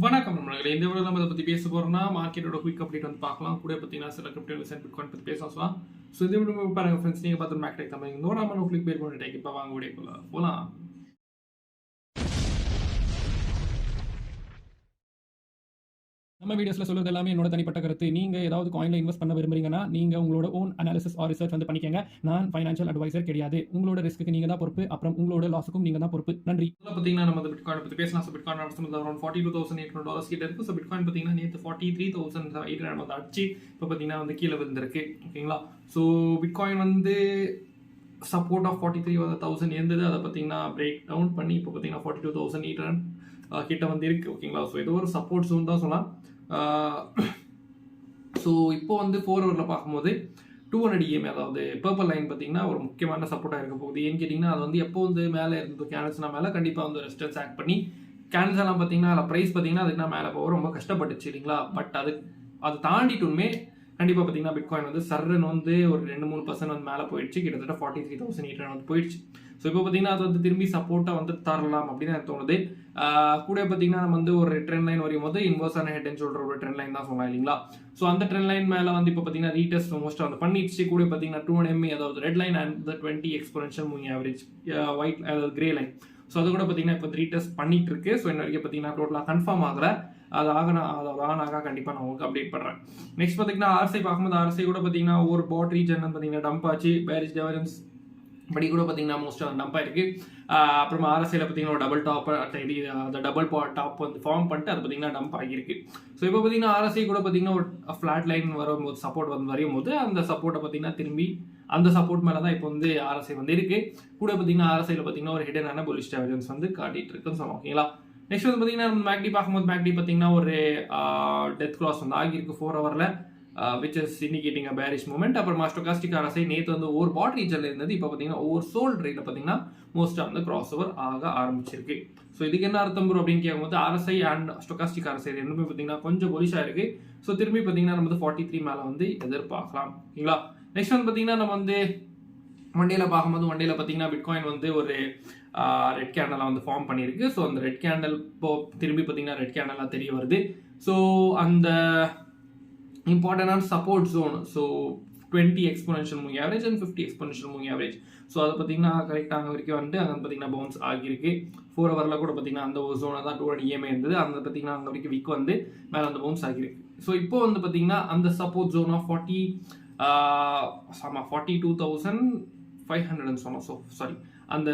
வணக்கம் நண்பர்களே. இந்த வீடியோல நம்ம இதை பத்தி பேச போறோம்னா மார்க்கெட்டோட குயிக் அப்டேட் வந்து பார்க்கலாம். கூட பார்த்தீங்கன்னா சில கிரிப்டோ அண்ட் பிட்காயின் பத்தி பேசலாம். ஸோ இந்த வீடியோ பாருங்க ஃப்ரெண்ட்ஸ், நீங்க பார்த்து மேக்டெக் தமிழ் நோடாம கிளிக் பேர் பண்ணிட்டு இப்போ வாங்க வீடியோக்குள்ள போலாம். நம்ம வீடியோஸ்ல சொல்றது எல்லாமே என்னோட தனிப்பட்ட கருத்து. நீங்க ஏதாவது காயின்ல இன்வெஸ்ட் பண்ண விரும்புறீங்கன்னா நீங்க உங்களோட ஓன் அனாலிசிஸ் ஆர் ரிசர்ச் வந்து பண்ணிக்கங்க. நான் ஃபைனான்ஷியல் அட்வைசர் கிடையாது. உங்களோட ரிஸ்க்கு நீங்க தான் பொறுப்பு, அப்புறம் உங்களோட லாஸுக்கும் நீங்க தான் பொறுப்பு. நன்றி. பாத்தீங்கன்னா நம்ம பிட்காயின் பத்தி பேசலாம். ஸோ பிட்காயின் அரௌண்ட் $42,800 கிட்ட இருக்கு. ஸோ பிட்காயின் பாத்தீங்கன்னா நேற்று 43,800 வந்து அடிச்சு இப்போ பாத்தீங்கன்னா வந்து கீழே விழுந்திருக்கு. ஓகேங்களா. ஸோ பிட்காயின் வந்து சப்போர்ட் ஆஃப் 43,000 இருந்தது. அதை பார்த்தீங்கன்னா பிரேக் டவுன் பண்ணி இப்போ பார்த்தீங்கன்னா 42,800 கிட்ட வந்து இருக்கு. ஓகேங்களா. ஸோ ஏதோ ஒரு சப்போர்ட் ஜோன் தான் சொல்லலாம். ஸோ இப்போ வந்து 4 ஹவரில் பார்க்கும்போது 200 EMA, அதாவது பர்பிள் லைன் பார்த்தீங்கன்னா ஒரு முக்கியமான சப்போர்ட்டாக இருக்க போகுது. ஏன்னு கேட்டிங்கன்னா அது வந்து எப்போ வந்து மேலே இருந்து கேன்சல்னா மேலே கண்டிப்பாக வந்து ரெசிஸ்டன்ஸ் ஆக்ட் பண்ணி கேன்சல்லாம் பார்த்தீங்கன்னா அதில் ப்ரைஸ் பார்த்தீங்கன்னா அதுக்கு மேலே போக ரொம்ப கஷ்டப்பட்டுச்சு இல்லைங்களா. பட் அது தாண்டிட்டுமே கண்டிப்பாக பார்த்தீங்கன்னா பிட்காயின் வந்து சர்ன்னு வந்து ஒரு 2-3% வந்து மேலே போயிடுச்சு. கிட்டத்தட்ட 43,800 வந்து போயிடுச்சு. ஸோ இப்போ பார்த்தீங்கன்னா அது வந்து திரும்பி சப்போர்ட்டாக வந்து தரலாம் அப்படின்னு எனக்கு தோணுது. கூட பார்த்தீங்கன்னா நம்ம வந்து ஒரு ட்ரெண்ட் லைன் வரையும் போது இன்வர்ஸான ஹெட் அண்ட் ஷோல்டர் ஒரு ட்ரெண்ட் லைன் தான் சொல்லலாம் இல்லைங்களா. ஸோ அந்த ட்ரெண்ட் லைன் மேலே வந்து இப்போ பார்த்தீங்கன்னா ரீடெஸ்ட் மோஸ்ட்டாக வந்து பண்ணிடுச்சு. கூட பார்த்தீங்கன்னா 200 MA, அதாவது red line and 20 exponential moving average white, அதாவது கிரே லைன். ஸோ அது கூட பார்த்தீங்கன்னா இப்போ ரீடெஸ்ட் பண்ணிட்டு இருக்கு. ஸோ இன்ன வரைக்கும் பார்த்தீங்கன்னா டோட்டலாக கன்ஃபார்ம் ஆகல. அது ஆனாக கண்டிப்பாக நான் உங்களுக்கு அப்டேட் பண்ணுறேன். நெக்ஸ்ட் பார்த்தீங்கன்னா ஆர்எஸ்ஐ பார்க்கும்போது ஆர்எஸ்ஐ கூட பார்த்தீங்கன்னா ஒரு பாட் ரீஜன் பார்த்தீங்கன்னா டம்ப் ஆச்சு. பேரிஷ் டெவலன்ஸ் படி கூட பார்த்தீங்கன்னா மோஸ்ட்டாக டம்ப் ஆயிருக்கு. அப்புறமா ஆர்எஸ்ஐல பார்த்தீங்கன்னா ஒரு டபுள் டாப், அந்த டபுள் டாப் வந்து ஃபார்ம் பண்ணிட்டு அது பார்த்தீங்கன்னா டம்ப் ஆகியிருக்கு. ஸோ இப்போ பார்த்தீங்கன்னா ஆர்எஸ்ஐ கூட பார்த்தீங்கன்னா ஒரு ஃப்ளாட் லைன் வரும்போது சப்போர்ட் வந்து வரையும் போது அந்த சப்போர்ட்டை பார்த்தீங்கன்னா திரும்பி அந்த சப்போர்ட் மேலே தான் இப்போ வந்து ஆர்எஸ்ஐ வந்து இருக்கு. கூட பார்த்தீங்கன்னா ஆர்எஸ்ஐல பார்த்தீங்கன்னா ஒரு ஹிடனான புல்லிஷ் டெவலன்ஸ் வந்து காட்டிட்டு இருக்குன்னு சொல்லலாம். ஓகேங்களா. நெக்ஸ்ட் வந்து பார்த்தீங்கன்னா நம்ம மேக்டி பார்க்கும்போது மேக்டி பார்த்தீங்கன்னா ஒரு டெத் கிராஸ் வந்து ஆகியிருக்கு 4 ஹவரில், which is indicating a bearish moment. அப்புறம் ஸ்டோகாஸ்டிக் ஆர்எஸ்ஐ நேற்று வந்து ஒரு பாட் ரீஜனில் இருந்தது. இப்போ பார்த்தீங்கன்னா ஒரு சோல்ட் ரேட்டில் பார்த்தீங்கன்னா மோஸ்ட்டாக வந்து கிராஸ் ஓவர் ஆக ஆரம்பிச்சிருக்கு. ஸோ இதுக்கு என்ன அர்த்தம் ப்ரோ அப்படின்னு கேட்கும்போது ஆர்எஸ்ஐ அண்ட் ஸ்டோகாஸ்டிக் ஆர்எஸ்ஐ ரெண்டுமே பார்த்தீங்கன்னா கொஞ்சம் பொலிஷாக இருக்கு. ஸோ திரும்பி பார்த்தீங்கன்னா நம்ம வந்து 43 மேலே வந்து எதிர்பார்க்கலாம். ஓகேங்களா. நெக்ஸ்ட் வந்து பார்த்தீங்கன்னா நம்ம வந்து ஒன்டேல பார்க்கும்போது ஒன்டேல பார்த்தீங்கன்னா பிட்காயின் வந்து ஒரு ரெட் கேண்டலாக வந்து ஃபார்ம் பண்ணியிருக்கு. ஸோ அந்த ரெட் கேண்டல் இப்போ திரும்பி பார்த்தீங்கன்னா ரெட் கேண்டலாக தெரிய வருது. ஸோ அந்த இம்பார்ட்டண்டான support zone, so 20 exponential moving average and 50 exponential moving average. So அதை பார்த்தீங்கன்னா கரெக்டாக அங்கே வரைக்கும் வந்துட்டு அங்கே பார்த்தீங்கன்னா பவுன்ஸ் ஆகியிருக்கு. 4 ஹவரில் கூட பார்த்தீங்கன்னா அந்த ஒரு ஜோனை தான் 200 EMA இருந்தது. அந்த பார்த்தீங்கன்னா அங்கே வரைக்கும் விக் வந்து மேலே அந்த பவுன்ஸ் ஆகியிருக்கு. ஸோ இப்போ வந்து பார்த்தீங்கன்னா அந்த சப்போர்ட் ஜோன் ஆஃப் 42,500 சொன்னோம். ஸோ சாரி, அந்த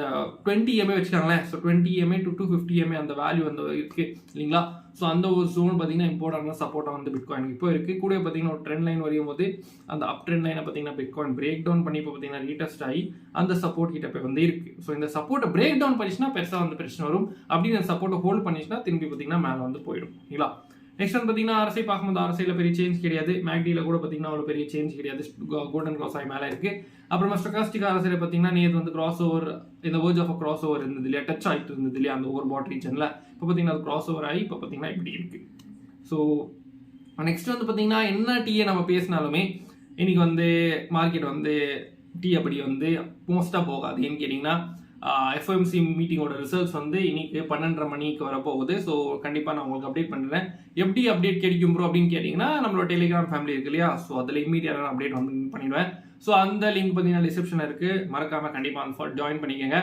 20 EMA வச்சுக்காங்களேன். ஸோ 20 EMA to 250 EMA அந்த வேல்யூ வந்து இருக்கு இல்லைங்களா. ஸோ அந்த ஒரு ஜோன் பார்த்தீங்கன்னா இம்பார்ட்டன்டான சப்போர்ட்டாக வந்து பிட்காயின் இப்போ இருக்கு. கூட பார்த்தீங்கன்னா ஒரு ட்ரெண்ட் லைன் வரையும் போது அந்த அப் ட்ரெண்ட் லைனை பார்த்தீங்கன்னா பிட்காயின் பிரேக் டவுன் பண்ணி இப்போ பார்த்தீங்கன்னா ரீடெஸ்ட் ஆகி அந்த சப்போர்ட் கிட்ட போய் வந்து இருக்கு. ஸோ இந்த சப்போர்ட்டை பிரேக் டவுன் பண்ணிச்சுன்னா பெருசாக வந்து பிரச்சனை வரும். அப்படின்னு அந்த சப்போர்ட்டை ஹோல்ட் பண்ணிச்சுன்னா திரும்பி பார்த்தீங்கன்னா மேலே வந்து போயிடும். இல்லைங்களா. நெக்ஸ்ட் வந்து பார்த்தீங்கன்னா ஆர்எஸ்ஐ பார்க்கும்போது ஆர்எஸ்ஐல பெரிய சேஞ்ச் கிடையாது. மேக்டியில் கூட பார்த்தீங்கன்னா ஒரு பெரிய சேஞ்ச் கிடையாது. கோல்டன் கிராஸ் ஆகி மேலே இருக்கு. அப்புறமா ஸ்டோகாஸ்டிக் ஆர்எஸ்ஐல பார்த்தீங்கன்னா நேற்று வந்து கிராஸ் ஓவர், இந்த வேர்ஜ் ஆஃப் கிராஸ் ஓவர் இருந்தது இல்லையா, டச் ஆகிட்டு இருந்தது இல்லையா அந்த ஓவர் பாட் ரீஜனில். இப்போ பார்த்தீங்கன்னா அது கிராஸ் ஓவர் ஆகி இப்போ பார்த்தீங்கன்னா இப்படி இருக்கு. ஸோ நெக்ஸ்ட் வந்து பார்த்தீங்கன்னா என்ன டீயை நம்ம பேசினாலுமே இன்னைக்கு வந்து மார்க்கெட் வந்து டீ அப்படி வந்து மோஸ்ட்டாக போகாது. ஏன்னு கேட்டிங்கன்னா எஃப்எம்சி மீட்டிங்கோட ரிசல்ட்ஸ் வந்து இன்னைக்கு 12:30 மணிக்கு வரப்போகுது. ஸோ கண்டிப்பாக நான் உங்களுக்கு அப்டேட் பண்ணுறேன். எப்படி அப்டேட் கிடைக்கும் ப்ரோ அப்படின்னு கேட்டிங்கன்னா நம்மளோட டெலிகிராம் ஃபேமிலி இருக்கு இல்லையா. ஸோ அதில் இமீடியட்டான அப்டேட் வந்து பண்ணிடுவேன். ஸோ அந்த லிங்க் பார்த்தீங்கன்னா டிஸ்கிரிப்ஷனில் இருக்குது, மறக்காமல் கண்டிப்பாக ஜாயின் பண்ணிக்கோங்க.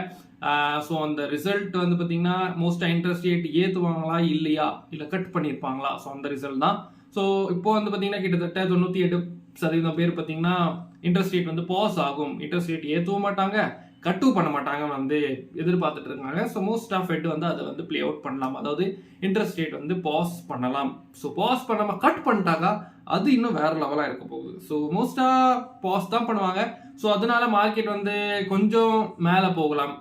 ஸோ அந்த ரிசல்ட் வந்து பார்த்தீங்கன்னா மோஸ்ட்டாக இன்ட்ரெஸ்ட் ரேட் ஏற்றுவாங்களா இல்லையா, இல்லை கட் பண்ணியிருப்பாங்களா, ஸோ அந்த ரிசல்ட் தான். ஸோ இப்போ வந்து பார்த்தீங்கன்னா கிட்டத்தட்ட 98% பேர் பார்த்தீங்கன்னா இன்ட்ரெஸ்ட் ரேட் வந்து பாஸ் ஆகும், இன்ட்ரெஸ்ட் ரேட் ஏற்றவும் மாட்டாங்க கட்டும் பண்ண மாட்டாங்க வந்து எதிர்பார்த்துட்டு இருக்காங்க. ஸோ மோஸ்ட் ஆஃப் இட் வந்து அதை வந்து பிளே அவுட் பண்ணலாம், அதாவது இன்ட்ரெஸ்ட் ரேட் வந்து பாஸ் பண்ணலாம். ஸோ பாஸ் பண்ணாமல் கட் பண்ணிட்டாங்க அது இன்னும் வேற லெவலாக இருக்க போகுது. ஸோ மோஸ்ட்டாக பாஸ் தான் பண்ணுவாங்க. ஸோ அதனால மார்க்கெட் வந்து கொஞ்சம் மேலே போகலாம்.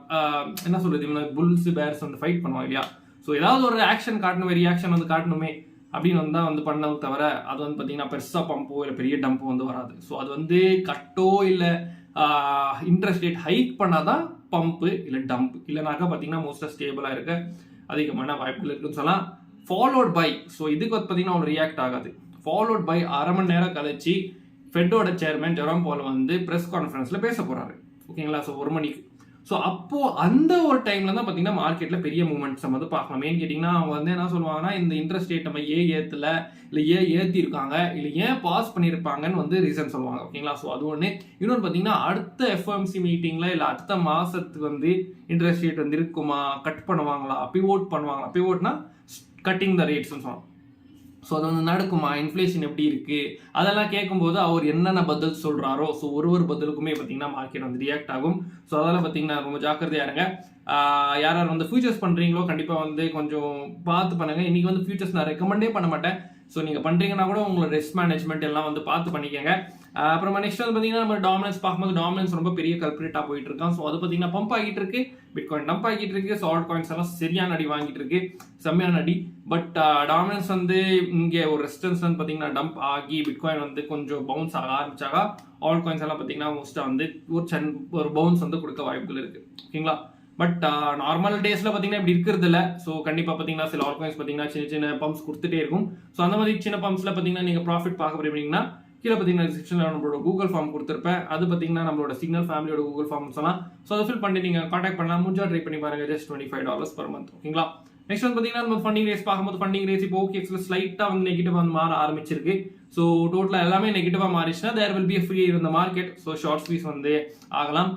என்ன சொல்றது, புல்ஸ் பேர்ஸ் வந்து ஃபைட் பண்ணுவாங்க இல்லையா. ஸோ ஏதாவது ஒரு ஆக்ஷன் காட்டணும், ரியாக்ஷன் வந்து காட்டணுமே அப்படின்னு வந்து பண்ணது தவிர அது வந்து பார்த்தீங்கன்னா பெருசாக பம்போ இல்லை பெரிய டம்போ வந்து வராது. ஸோ அது வந்து கட்டோ இல்லை இன்ட்ரெஸ்ட் ரேட் ஹைக் பண்ணாதான் பம்பு இல்லை டம்ப், இல்லைனாக்கா பார்த்தீங்கன்னா மோஸ்ட்டாக ஸ்டேபிளாக இருக்க அதிகமான வாய்ப்புகள் இருக்குன்னு சொல்லலாம். ஃபாலோட் பை, ஸோ இதுக்கு வந்து பார்த்தீங்கன்னா ஒரு ரியாக்ட் ஆகாது. ஃபாலோட் பை அரை மணி நேரம் கழிச்சு ஃபெட்டோட சேர்மன் ஜெரோம் பவுல் வந்து ப்ரெஸ் கான்ஃபரன்ஸில் பேச போகிறாரு. ஓகேங்களா. ஸோ 1 மணிக்கு. ஸோ அப்போ அந்த ஒரு டைம்ல தான் பார்த்தீங்கன்னா மார்க்கெட்ல பெரிய மூவ்மெண்ட்ஸ் நம்ம வந்து பார்க்கலாம். ஏன்னு கேட்டிங்கன்னா அவங்க வந்து என்ன சொல்லுவாங்கன்னா, இந்த இன்ட்ரெஸ்ட் ரேட் நம்ம ஏன் ஏற்றல, இல்லை ஏன் ஏற்றிருக்காங்க, இல்லை ஏன் பாஸ் பண்ணியிருப்பாங்கன்னு வந்து ரீசன் சொல்லுவாங்க. ஓகேங்களா? ஸோ அது ஒன்று. இன்னொன்று பார்த்தீங்கன்னா அடுத்த எஃப்ஓஎம்சி மீட்டிங்ல இல்லை அடுத்த மாசத்துக்கு வந்து இன்ட்ரெஸ்ட் ரேட் வந்து இருக்குமா, கட் பண்ணுவாங்களா, பிவோட் பண்ணுவாங்களா, பிவோட்னா கட்டிங் த ரேட்ஸ்னு சொல்லுவாங்க. ஸோ அது வந்து நடக்குமா, இன்ஃப்ளேஷன் எப்படி இருக்கு, அதெல்லாம் கேட்கும்போது அவர் என்னென்ன பதில் சொல்றாரோ, ஸோ ஒரு பதிலுக்குமே பார்த்தீங்கன்னா மார்க்கெட் வந்து ரியாக்ட் ஆகும். ஸோ அதெல்லாம் பார்த்தீங்கன்னா ரொம்ப ஜாக்கிரதையா இருங்க. யார் யார் வந்து ஃபியூச்சர்ஸ் பண்றீங்களோ கண்டிப்பா வந்து கொஞ்சம் பார்த்து பண்ணுங்க. இன்னைக்கு வந்து ஃபியூச்சர்ஸ் நான் ரெக்கமெண்டே பண்ண மாட்டேன். ஸோ நீங்க பண்றீங்கன்னா கூட உங்களோட ரிஸ்க் மேனேஜ்மெண்ட் எல்லாம் வந்து பார்த்து பண்ணிக்கங்க. அப்புறமா நெக்ஸ்ட் வந்து பார்த்தீங்கன்னா நம்ம டாமினன்ஸ் பார்க்கும்போது டாமினன்ஸ் ரொம்ப பெரிய கல்பிரேட்டா போயிட்டு இருக்கான். ஸோ அது பார்த்தீங்கன்னா பம்ப் ஆகிட்டு இருக்கு, பிட்காயின் டம்ப் ஆகிட்டு இருக்கு, ஸோ ஆல்ட் காயின்ஸ் எல்லாம் சரியான அடி வாங்கிட்டு இருக்கு, செம்மையான அடி. பட் டாமினன்ஸ் வந்து இங்கே ஒரு ரெசிஸ்டன்ஸ் வந்து பார்த்தீங்கன்னா டம்ப் ஆகி பிட்காயின் வந்து கொஞ்சம் பவுன்ஸ் ஆக ஆரம்பிச்சாக ஆல்ட் காயின்ஸ் எல்லாம் பார்த்தீங்கன்னா மோஸ்ட்டாக வந்து ஒரு பவுன்ஸ் வந்து கொடுக்க வாய்ப்புகள் இருக்கு. ஓகேங்களா? பட் நார்மல் டேஸ்ல பார்த்தீங்கன்னா இப்படி இருக்கிறது இல்லை. ஸோ கண்டிப்பாக பார்த்தீங்கன்னா சில ஆல்ட் காயின்ஸ் பார்த்தீங்கன்னா சின்ன சின்ன பம்ப்ஸ் கொடுத்துட்டே இருக்கும். ஸோ அந்த மாதிரி சின்ன பம்ப்ஸ்ல பார்த்தீங்கன்னா நீங்கள் ப்ராஃபிட் பார்க்க போறீங்கன்னா கீழே பார்த்தீங்கன்னா டிஸ்கிரிப்ஷனில் நம்மளோட கூகுள் ஃபார்ம் கொடுத்துருப்பேன். அது பார்த்தீங்கன்னா நம்மளோட சிக்னல் ஃபேமிலியோட கூகுள் ஃபார்ம் சொல்லலாம். ஸோ அதை ஃபில் பண்ணி நீங்கள் காண்டாக்ட் பண்ணலாம். முடிஞ்சா ட்ரை பண்ணி பாருங்க. Just $25 per month. ஓகேங்களா? நெக்ஸ்ட் வந்து பார்த்தீங்கன்னா நம்ம ஃபண்டிங் ரேஸ் பார்க்கும்போது ஃபண்டிங் ரேஸ் இப்போ ஓகேஎக்ஸ்ல ஸ்லைட்டாக வந்து நெகட்டிவ் வந்து மாற ஆரம்பிச்சிருக்கு. ஸோ டோட்டலாக எல்லாமே நெகட்டிவாக மாறிச்சுன்னா தேர் வில் பி ஃப்ரீ இந்த மார்க்கெட். ஸோ ஷார்ட் ஸ்குவீஸ் வந்து ஆகலாம்.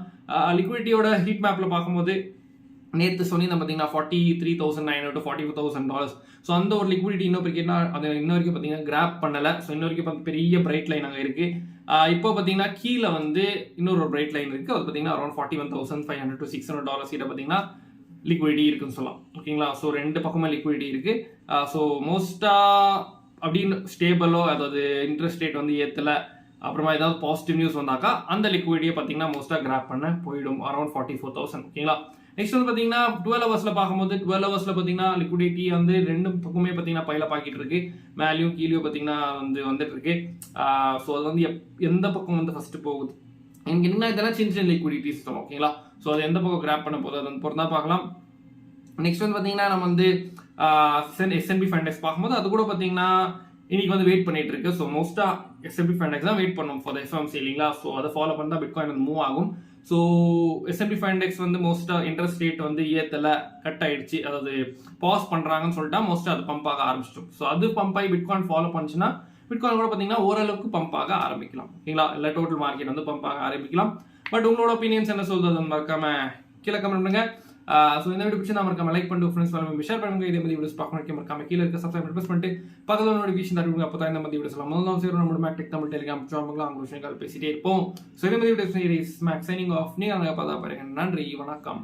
லிக்விடிட்டியோட ஹீட் மேப்ல பார்க்கும்போது நேற்று சொல்லியிருந்தேன் பார்த்தீங்கன்னா $43,900 to $44,000. ஸோ அந்த ஒரு லிக்விடிட்டி இன்னும் கிரிக்கெட்னா அது இன்ன வரைக்கும் பார்த்தீங்கன்னா கிராப் பண்ணலை. ஸோ இன்ன வரைக்கும் பெரிய பிரைட் லைன் அங்கே இருக்கு. இப்போ பார்த்தீங்கன்னா கீழே வந்து இன்னொரு ஒரு பிரைட் லைன் இருக்கு. அது பார்த்தீங்கன்னா அரௌண்ட் $41,500 to $600 கிட்ட பார்த்தீங்கன்னா லிக்விடிட்டி இருக்குன்னு சொல்லலாம். ஓகேங்களா? ஸோ ரெண்டு பக்கமே லிக்விடிட்டி இருக்கு. ஸோ மோஸ்டா அப்படின்னு ஸ்டேபிளோ அதாவது இன்ட்ரெஸ்ட் ரேட் வந்து ஏற்றல அப்புறமா ஏதாவது பாசிட்டிவ் நியூஸ் வந்தாக்கா அந்த லிக்விடிட்டியை பார்த்தீங்கன்னா மோஸ்டா கிராப் பண்ண போயிடும். அரௌண்ட் 44,000. ஓகேங்களா? நெக்ஸ்ட் வந்து பார்த்தீங்கன்னா 12 ஹவர்ஸ்ல பார்க்கும்போது 12 ஹவர்ஸ்ல பார்த்தீங்கன்னா லிக்விடிட்டி வந்து ரெண்டு பக்கமே பார்த்தீங்கன்னா பைல பாக்கிட்டு இருக்கு. மேலேயும் கீழேயும் பார்த்தீங்கன்னா வந்து வந்துட்டு இருக்கு. ஸோ அது வந்து எந்த பக்கம் வந்து ஃபர்ஸ்ட் போகுது எனக்கு என்ன இதெல்லாம் சின்ன சின்ன லிக்விடிட்டி சிஸ்டம். ஓகேங்களா? ஸோ அது எந்த பக்கம் கிராப் பண்ண போகுது அது பொறுத்தா பார்க்கலாம். நெக்ஸ்ட் வந்து பார்த்தீங்கன்னா நம்ம வந்து S&P 500 பார்க்கும்போது அது கூட பார்த்தீங்கன்னா இன்னைக்கு வந்து வெயிட் பண்ணிட்டு இருக்கு. ஸோ மோஸ்டா S&P 500 தான் வெயிட் பண்ணும் ஃபார் FOMC இல்லைங்களா? ஸோ அதை ஃபாலோ பண்ணா பிட்காயின் வந்து மூவ் ஆகும். ஸோ S&P 500 வந்து மோஸ்டா இன்ட்ரெஸ்ட் ரேட் வந்து ஏத்தல கட் ஆயிடுச்சு, அதாவது பாஸ் பண்றாங்கன்னு சொல்லிட்டா மோஸ்டா அது பம்ப் ஆக ஆரம்பிச்சிடும். ஸோ அது பம்ப் ஆகி பிட்காயின் ஃபாலோ பண்ணுச்சுன்னா பிட்காயின் கூட பார்த்தீங்கன்னா ஓரளவுக்கு பம்ப் ஆக ஆரம்பிக்கலாம். ஓகேங்களா? இல்லை டோட்டல் மார்க்கெட் வந்து பம்ப் ஆக ஆரம்பிக்கலாம். பட் உங்களோட ஒப்பீனியன்ஸ் என்ன சொல்றது மறக்காம கீழே கமெண்ட் பண்ணுங்க. ஸோ இந்த வீடியோ பிடிச்சி நம்ம மறக்காம லைக் பண்ணிட்டு ஃப்ரெண்ட்ஸ் எல்லாமே ஷேர் பண்ணுங்க. இதே மாதிரி வீடியோஸ் பார்க்கணும் மறக்காம கீழே இருக்க சப்ஸ்கிரைப் ப்ரெஸ் பண்ணிட்டு பக்கத்தில் நோட்டிஃபிகேஷன் தருவீங்க. அப்போ தான் இந்த மாதிரி வீடியோஸ் எல்லாம் முதல்ல சேரும் நம்ம மேக்டெக் தமிழ் டெலிகிராம் சேனல்ல அவங்க விஷயங்கள் பேசிட்டே இருப்போம். ஸோ இதே மாதிரி வீடியோஸ் மேக் சைனிங் ஆஃப். நீங்க பார்த்தா பாருங்க. நன்றி, வணக்கம்.